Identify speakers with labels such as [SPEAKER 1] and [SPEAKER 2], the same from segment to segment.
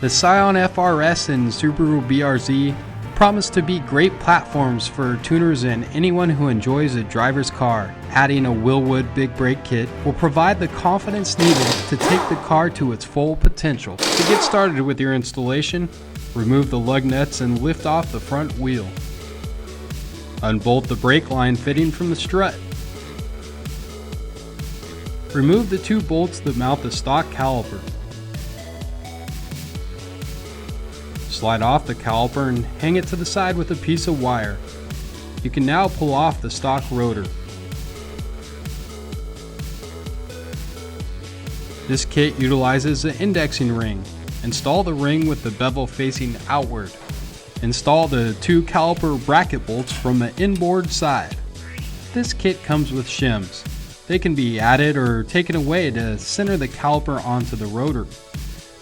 [SPEAKER 1] The Scion FR-S and Subaru BRZ promise to be great platforms for tuners and anyone who enjoys a driver's car. Adding a Wilwood big brake kit will provide the confidence needed to take the car to its full potential. To get started with your installation, remove the lug nuts and lift off the front wheel. Unbolt the brake line fitting from the strut. Remove the 2 bolts that mount the stock caliper. Slide off the caliper and hang it to the side with a piece of wire. You can now pull off the stock rotor. This kit utilizes an indexing ring. Install the ring with the bevel facing outward. Install the 2 caliper bracket bolts from the inboard side. This kit comes with shims. They can be added or taken away to center the caliper onto the rotor.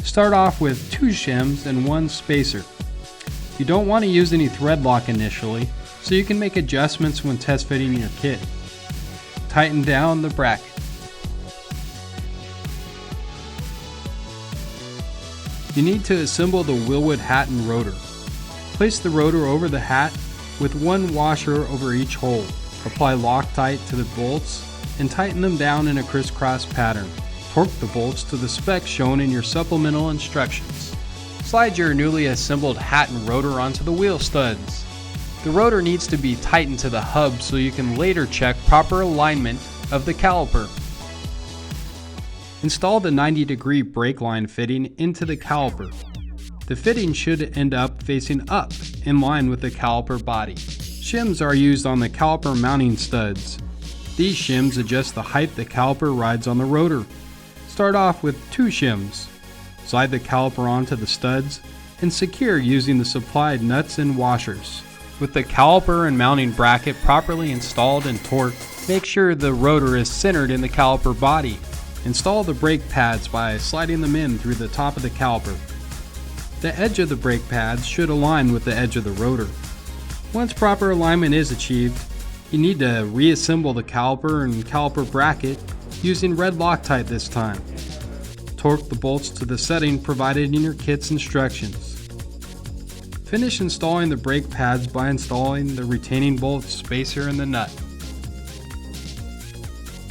[SPEAKER 1] Start off with 2 shims and 1 spacer. You don't want to use any thread lock initially, so you can make adjustments when test fitting your kit. Tighten down the bracket. You need to assemble the Wilwood hat and rotor. Place the rotor over the hat with 1 washer over each hole. Apply Loctite to the bolts and tighten them down in a crisscross pattern. Torque the bolts to the specs shown in your supplemental instructions. Slide your newly assembled hat and rotor onto the wheel studs. The rotor needs to be tightened to the hub so you can later check proper alignment of the caliper. Install the 90-degree brake line fitting into the caliper. The fitting should end up facing up, in line with the caliper body. Shims are used on the caliper mounting studs. These shims adjust the height the caliper rides on the rotor. Start off with 2 shims. Slide the caliper onto the studs and secure using the supplied nuts and washers. With the caliper and mounting bracket properly installed and torqued, make sure the rotor is centered in the caliper body. Install the brake pads by sliding them in through the top of the caliper. The edge of the brake pads should align with the edge of the rotor. Once proper alignment is achieved, you need to reassemble the caliper and caliper bracket using red Loctite this time. Torque the bolts to the setting provided in your kit's instructions. Finish installing the brake pads by installing the retaining bolt, spacer, and the nut.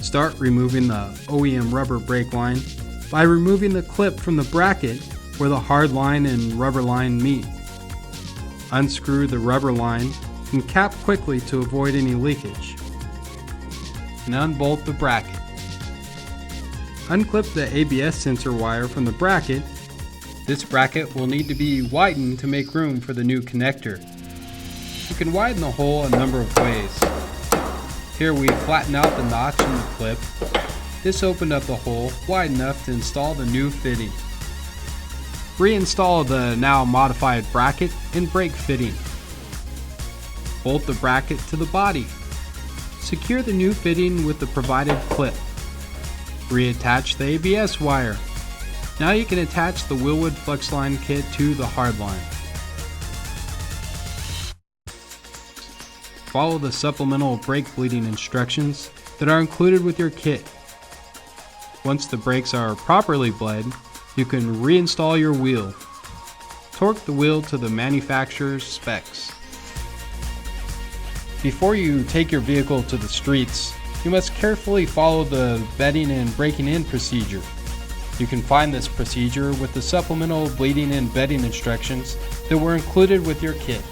[SPEAKER 1] Start removing the OEM rubber brake line by removing the clip from the bracket where the hard line and rubber line meet. Unscrew the rubber line and cap quickly to avoid any leakage. And unbolt the bracket. Unclip the ABS sensor wire from the bracket. This bracket will need to be widened to make room for the new connector. You can widen the hole a number of ways. Here we flatten out the notch in the clip. This opened up the hole wide enough to install the new fitting. Reinstall the now modified bracket and brake fitting. Bolt the bracket to the body. Secure the new fitting with the provided clip. Reattach the ABS wire. Now you can attach the Wilwood FlexLine kit to the hardline. Follow the supplemental brake bleeding instructions that are included with your kit. Once the brakes are properly bled, you can reinstall your wheel. Torque the wheel to the manufacturer's specs. Before you take your vehicle to the streets, you must carefully follow the bedding and breaking in procedure. You can find this procedure with the supplemental bleeding and bedding instructions that were included with your kit.